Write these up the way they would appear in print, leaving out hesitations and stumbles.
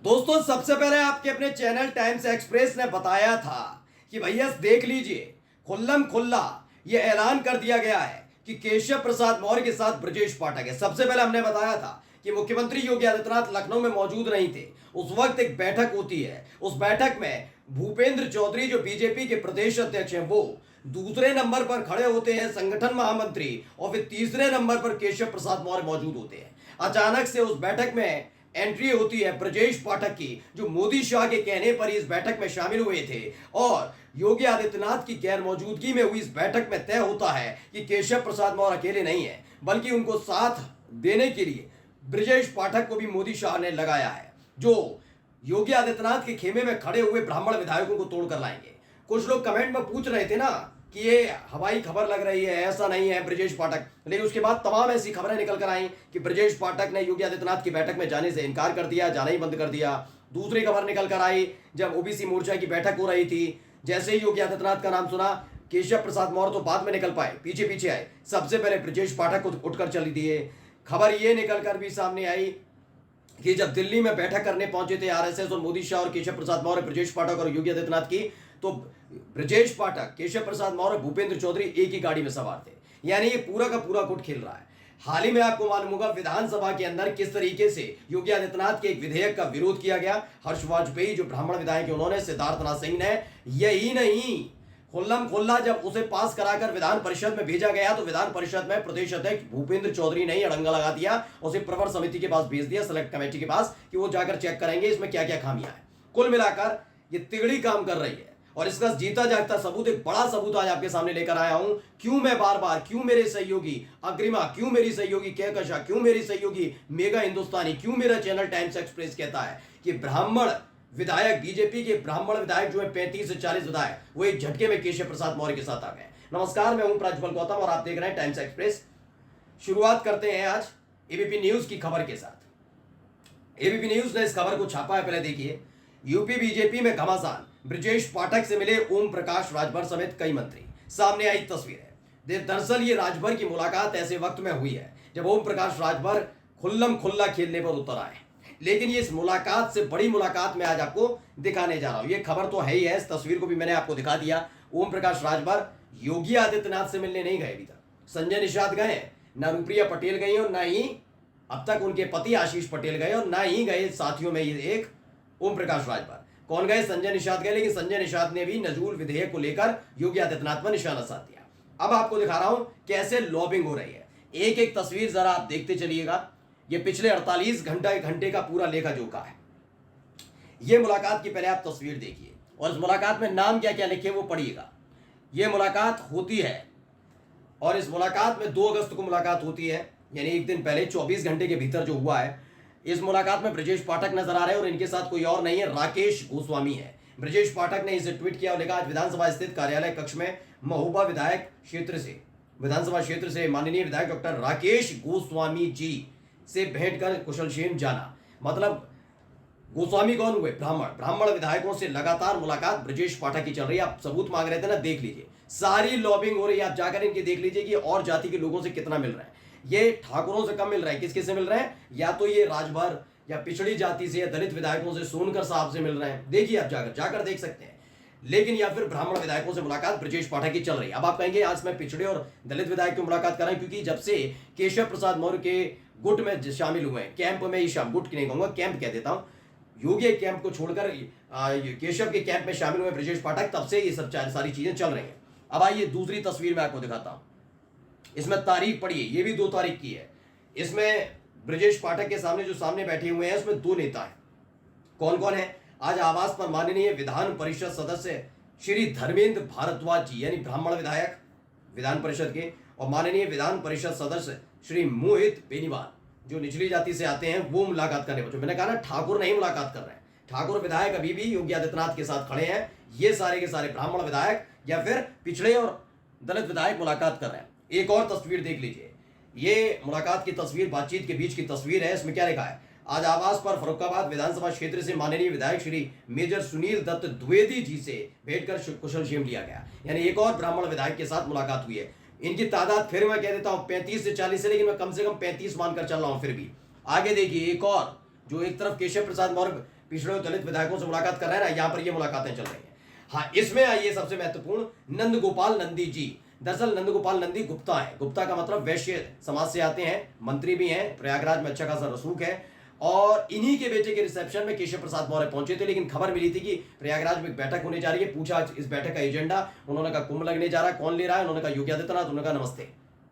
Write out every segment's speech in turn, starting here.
दोस्तों, सबसे पहले आपके अपने चैनल टाइम्स एक्सप्रेस ने बताया था कि भैया देख लीजिए, खुल्लम खुल्ला ये ऐलान कर दिया गया है कि केशव प्रसाद मौर्य के साथ ब्रजेश पाठक है। सबसे पहले हमने बताया था कि मुख्यमंत्री योगी आदित्यनाथ लखनऊ में मौजूद नहीं थे। उस वक्त एक बैठक होती है, उस बैठक में भूपेंद्र चौधरी जो बीजेपी के प्रदेश अध्यक्ष हैं वो दूसरे नंबर पर खड़े होते हैं, संगठन महामंत्री, और फिर तीसरे नंबर पर केशव प्रसाद मौर्य मौजूद होते हैं। अचानक से उस बैठक में एंट्री होती है ब्रजेश पाठक की, जो मोदी शाह के कहने पर इस बैठक में शामिल हुए थे, और योगी आदित्यनाथ की गैर मौजूदगी में हुई इस बैठक में तय होता है कि केशव प्रसाद मौर्य अकेले नहीं है, बल्कि उनको साथ देने के लिए ब्रजेश पाठक को भी मोदी शाह ने लगाया है, जो योगी आदित्यनाथ के खेमे में खड़े हुए ब्राह्मण विधायकों को तोड़कर लाएंगे। कुछ लोग कमेंट में पूछ रहे थे ना कि ये हवाई खबर लग रही है, ऐसा नहीं है ब्रजेश पाठक, लेकिन उसके बाद तमाम ऐसी खबरें निकल कर आई कि ब्रजेश पाठक ने योगी आदित्यनाथ की बैठक में जाने से इनकार कर दिया, जाना ही बंद कर दिया। दूसरी खबर निकल कर आई जब ओबीसी मोर्चा की बैठक हो रही थी, जैसे ही योगी आदित्यनाथ का नाम सुना, केशव प्रसाद मौर्य तो बाद में निकल पाए, पीछे पीछे आए, सबसे पहले ब्रजेश पाठक को उठकर चली दिए। खबर ये निकल कर भी सामने आई कि जब दिल्ली में बैठक करने पहुंचे थे आरएसएस और मोदी शाह और केशव प्रसाद मौर्य, ब्रजेश पाठक और योगी आदित्यनाथ की, तो ब्रजेश पाठक, केशव प्रसाद मौर्य, भूपेंद्र चौधरी एक ही गाड़ी में सवार थे। यानी ये पूरा का पूरा गुट खेल रहा है। हाल ही में आपको मालूम होगा विधानसभा के अंदर किस तरीके से योगी आदित्यनाथ के एक विधेयक का विरोध किया गया। हर्ष वाजपेयी जो ब्राह्मण विधायक उन्होंने, सिद्धार्थनाथ सिंह ने, यही नहीं, खुल्लम खुल्ला जब उसे पास कराकर विधान परिषद में भेजा गया तो विधान परिषद में प्रदेश अध्यक्ष भूपेंद्र चौधरी ने ही अड़ंगा लगा दिया, उसे प्रवर समिति के पास भेज दिया, सेलेक्ट कमेटी के पास, कि वो जाकर चेक करेंगे इसमें क्या क्या खामियां हैं। कुल मिलाकर ये तिगड़ी काम कर रही है, और इसका जीता जागता सबूत, एक बड़ा सबूत आज आपके सामने लेकर आया हूं। क्यों मैं बार बार, क्यों मेरे सहयोगी अग्रिमा, क्यों मेरी सहयोगी कहकशा, क्यों मेरी सहयोगी मेगा हिंदुस्तानी, क्यों मेरा चैनल टाइम्स एक्सप्रेस कहता है कि ब्राह्मण विधायक, बीजेपी के ब्राह्मण विधायक जो है 35 से 40 विधायक, वो एक झटके में केशव प्रसाद मौर्य के साथ आ गए। नमस्कार, मैं हूं प्रज्वल गौतम और आप देख रहे हैं टाइम्स एक्सप्रेस। शुरुआत करते हैं आज एबीपी न्यूज की खबर के साथ। एबीपी न्यूज ने इस खबर को छापा है, पहले देखिए। यूपी बीजेपी में घमासान, ब्रजेश पाठक से मिले ओम प्रकाश राजभर समेत कई मंत्री, सामने आई तस्वीर है। दरअसल ये राजभर की मुलाकात ऐसे वक्त में हुई है जब ओम प्रकाश राजभर खुल्लम खुल्ला खेलने पर उतर आए, लेकिन ये इस मुलाकात से बड़ी मुलाकात मैं आज आपको दिखाने जा रहा हूं। ये खबर तो है ही है, इस तस्वीर को भी मैंने आपको दिखा दिया। ओम प्रकाश राजभर योगी आदित्यनाथ से मिलने नहीं गए अभी तक। संजय निषाद गए, ना रूप्रिया पटेल गई और ना ही अब तक उनके पति आशीष पटेल गए, और ना ही गए साथियों में ये एक ओम प्रकाश राजभर। कौन गए? संजय निषाद गए, लेकिन संजय निषाद ने भी नजूल विधेयक को लेकर योगी आदित्यनाथ पर निशाना साध दिया। अब आपको दिखा रहा हूं कैसे लॉबिंग हो रही है। एक एक तस्वीर जरा आप देखते चलिएगा। ये पिछले 48 घंटे का पूरा लेखा जोखा है। ये मुलाकात की पहले आप तस्वीर देखिए, और इस मुलाकात में नाम क्या क्या लिखे वो पढ़िएगा। ये मुलाकात होती है, और इस मुलाकात में 2 अगस्त को मुलाकात होती है, यानी एक दिन पहले, 24 घंटे के भीतर जो हुआ है। इस मुलाकात में ब्रजेश पाठक नजर आ रहे हैं, और इनके साथ कोई और नहीं है, राकेश गोस्वामी है। ब्रजेश पाठक ने इसे ट्वीट किया और लिखा, आज विधानसभा स्थित कार्यालय कक्ष में महोबा विधानसभा क्षेत्र से माननीय विधायक डॉक्टर राकेश गोस्वामी जी से भेंट कर कुशलक्षेम जाना। मतलब गोस्वामी कौन हुए? ब्राह्मण विधायकों से लगातार मुलाकात ब्रजेश पाठक की चल रही है। आप सबूत मांग रहे थे ना, देख लीजिए, सारी लॉबिंग हो रही है। आप जाकर इनकी देख लीजिए कि और जाति के लोगों से कितना मिल रहा है। ये ठाकुरों से कम मिल रहा है। किसके से मिल रहे हैं? या तो ये राजभर या पिछड़ी जाति से या दलित विधायकों से, सोनकर साहब से मिल रहे हैं। देखिए, आप जाकर देख सकते हैं। लेकिन या फिर ब्राह्मण विधायकों से मुलाकात ब्रजेश पाठक की चल रही है। अब आप कहेंगे आज मैं पिछड़े और दलित विधायक की मुलाकात कर रहा हूं, क्योंकि जब से केशव प्रसाद मौर्य के गुट में शामिल हुए हैं, कैंप में, ही गुट की नहीं कहूंगा, कैंप कह देता हूं, योगी कैंप को छोड़कर केशव के कैंप में शामिल हुए ब्रजेश पाठक, तब से ये सब सारी चीजें चल रही हैं। अब आइए दूसरी तस्वीर में आपको दिखाता हूं। इसमें तारीख पढ़िए, ये भी 2 तारीख की है। इसमें ब्रजेश पाठक के सामने जो सामने बैठे हुए हैं, उसमें 2 नेता हैं। कौन कौन है? आज आवास पर माननीय विधान परिषद सदस्य श्री धर्मेंद्र भारद्वाज जी, यानी ब्राह्मण विधायक विधान परिषद के, और माननीय विधान परिषद सदस्य श्री मोहित बेनीवाल जो निचली जाति से आते हैं, वो मुलाकात करने पहुंचे। मैंने कहा ना, ठाकुर नहीं मुलाकात कर रहे हैं। ठाकुर विधायक अभी भी योगी आदित्यनाथ के साथ खड़े हैं। ये सारे के सारे ब्राह्मण विधायक या फिर पिछड़े और दलित विधायक मुलाकात कर रहे हैं। एक और तस्वीर देख लीजिए। ये मुलाकात की तस्वीर, बातचीत के बीच की तस्वीर है। इसमें क्या लिखा है? आज आवास पर फर्रुखाबाद विधानसभा क्षेत्र से माननीय विधायक श्री मेजर सुनील दत्त द्विवेदी जी से भेंट कर कुशलक्षेम लिया गया। यानी एक और ब्राह्मण विधायक के साथ मुलाकात हुई है। इनकी तादाद फिर मैं कह देता हूं 35 से 40 है, लेकिन मैं कम से कम 35 मानकर चल रहा हूं। फिर भी आगे देखिए, एक और जो एक तरफ केशव प्रसाद मौर्य पिछड़े और दलित विधायकों से मुलाकात कर रहे हैं ना, यहाँ पर ये मुलाकातें चल रही हैं। हाँ, इसमें आइए सबसे महत्वपूर्ण, नंद गोपाल नंदी जी। दरअसल नंद गोपाल नंदी गुप्ता है। गुप्ता का मतलब वैश्य समाज से आते हैं, मंत्री भी हैं, प्रयागराज में अच्छा खासा रसूख है, और इन्हीं के बेटे के रिसेप्शन में केशव प्रसाद मौर्य पहुंचे थे। लेकिन खबर मिली थी कि प्रयागराज में एक बैठक होने जा रही है। पूछा इस बैठक का एजेंडा, उन्होंने कहा कुंभ लगने जा रहा है, कौन ले रहा है? उन्होंने कहा योगी आदित्यनाथ। उन्होंने कहा नमस्ते,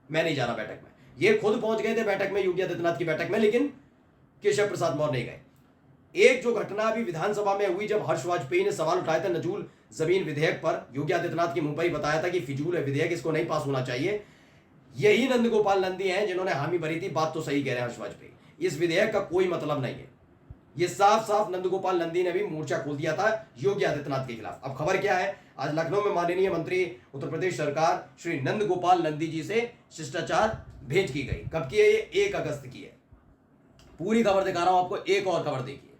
मैं नहीं जा रहा बैठक में। ये खुद पहुंच गए थे बैठक में, योगी आदित्यनाथ की बैठक में, लेकिन केशव प्रसाद मौर्य नहीं गए। एक जो घटना अभी विधानसभा में हुई, जब हर्ष वाजपेयी ने सवाल उठाए थे नजूल जमीन विधेयक पर, योगी आदित्यनाथ के मुंह पर ही बताया था कि फिजूल है विधेयक, इसको नहीं पास होना चाहिए। यही नंद गोपाल नंदी हैं जिन्होंने हामी भरी थी। बात तो सही कह रहे हैं हर्ष वाजपेयी, इस विधेयक का कोई मतलब नहीं है। ये साफ साफ नंद गोपाल नंदी ने भी मोर्चा खोल दिया था योगी आदित्यनाथ के खिलाफ। अब खबर क्या है, आज लखनऊ में माननीय मंत्री उत्तर प्रदेश सरकार श्री नंद गोपाल नंदी जी से शिष्टाचार भेंट की गई। कब की है ये? 1 अगस्त की है। पूरी खबर दिखा रहा हूं आपको। एक और खबर देखिए,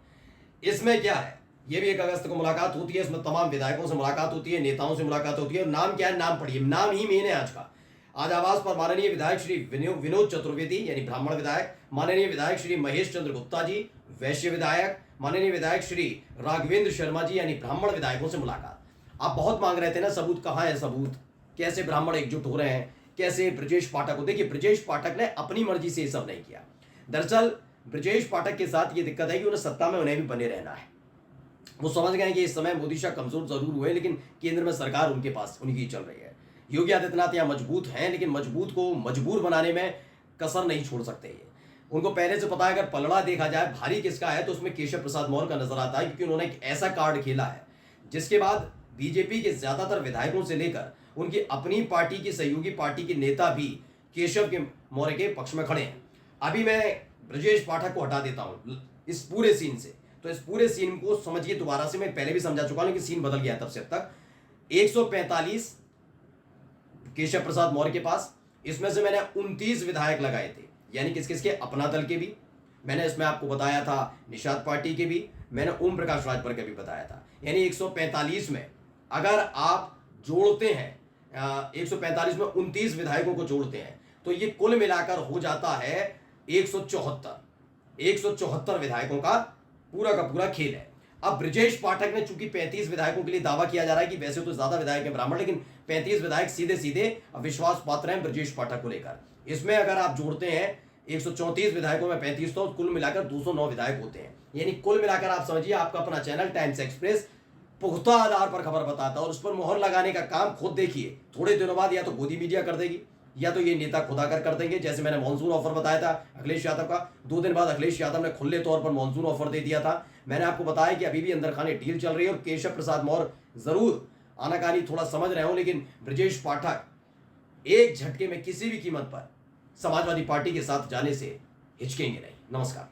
इसमें क्या है, ये भी 1 अगस्त को मुलाकात होती है। इसमें तमाम विधायकों से मुलाकात होती है, नेताओं से मुलाकात होती है। नाम क्या है? नाम पढ़िए, नाम ही मेन है आज का। आज आवास पर माननीय विधायक श्री विनोद चतुर्वेदी यानी ब्राह्मण विधायक, माननीय विधायक श्री महेश चंद्र गुप्ता जी वैश्य विधायक, माननीय विधायक श्री राघवेंद्र शर्मा जी यानी ब्राह्मण विधायकों से मुलाकात। आप बहुत मांग रहे थे ना सबूत, कहाँ है सबूत? कैसे ब्राह्मण एकजुट हो रहे हैं, कैसे ब्रजेश पाठक को? देखिए, ब्रजेश पाठक ने अपनी मर्जी से ये सब नहीं किया। दरअसल ब्रजेश पाठक के साथ ये दिक्कत है कि उन्हें सत्ता में उन्हें भी बने रहना है। वो समझ गए कि इस समय मोदी शाह कमजोर जरूर हुए, लेकिन केंद्र में सरकार उनके पास उनकी चल रही है। योगी आदित्यनाथ यहाँ मजबूत हैं, लेकिन मजबूत को मजबूर बनाने में कसर नहीं छोड़ सकते। ये उनको पहले से पता है, अगर पलड़ा देखा जाए भारी किसका है तो उसमें केशव प्रसाद मौर्य का नजर आता है, क्योंकि उन्होंने एक ऐसा कार्ड खेला है जिसके बाद बीजेपी के ज्यादातर विधायकों से लेकर उनकी अपनी पार्टी की सहयोगी पार्टी के नेता भी केशव के मौर्य के पक्ष में खड़े हैं। अभी मैं ब्रजेश पाठक को हटा देता हूं इस पूरे सीन से, तो इस पूरे सीन को समझिए दोबारा से। मैं पहले भी समझा चुका हूं, लेकिन सीन बदल गया तब से अब तक। 145 केशव प्रसाद मौर्य के पास, इसमें से मैंने 29 विधायक लगाए थे, यानी किस किसके? अपना दल के भी मैंने इसमें आपको बताया था, निषाद पार्टी के भी मैंने, ओम प्रकाश राजभर के भी बताया था। यानी 145 में अगर आप जोड़ते हैं 145 में 29 विधायकों को जोड़ते हैं तो ये कुल मिलाकर हो जाता है 174 विधायकों का पूरा खेल है। अब ब्रजेश पाठक ने, चूंकि 35 विधायकों के लिए दावा किया जा रहा है कि वैसे तो ज्यादा विधायक हैं ब्राह्मण, लेकिन 35 विधायक सीधे सीधे विश्वास पात्र हैं ब्रजेश पाठक को लेकर। इसमें अगर आप जोड़ते हैं 134 विधायकों में 35, तो कुल मिलाकर 209 विधायक होते हैं। यानी कुल मिलाकर आप समझिए, आपका अपना चैनल टाइम्स एक्सप्रेस पुख्ता आधार पर खबर बताता है और उस पर मोहर लगाने का काम खुद देखिए। थोड़े दिनों बाद या तो गोदी मीडिया कर देगी, या तो ये नेता खुद आकर कर देंगे। जैसे मैंने मॉनसून ऑफर बताया था अखिलेश यादव का, 2 दिन बाद अखिलेश यादव ने खुले तौर पर मॉनसून ऑफर दे दिया था। मैंने आपको बताया कि अभी भी अंदर खाने डील चल रही है और केशव प्रसाद मौर्य जरूर आनाकानी थोड़ा समझ रहे हो, लेकिन ब्रजेश पाठक एक झटके में किसी भी कीमत पर समाजवादी पार्टी के साथ जाने से हिचकेंगे नहीं। नमस्कार।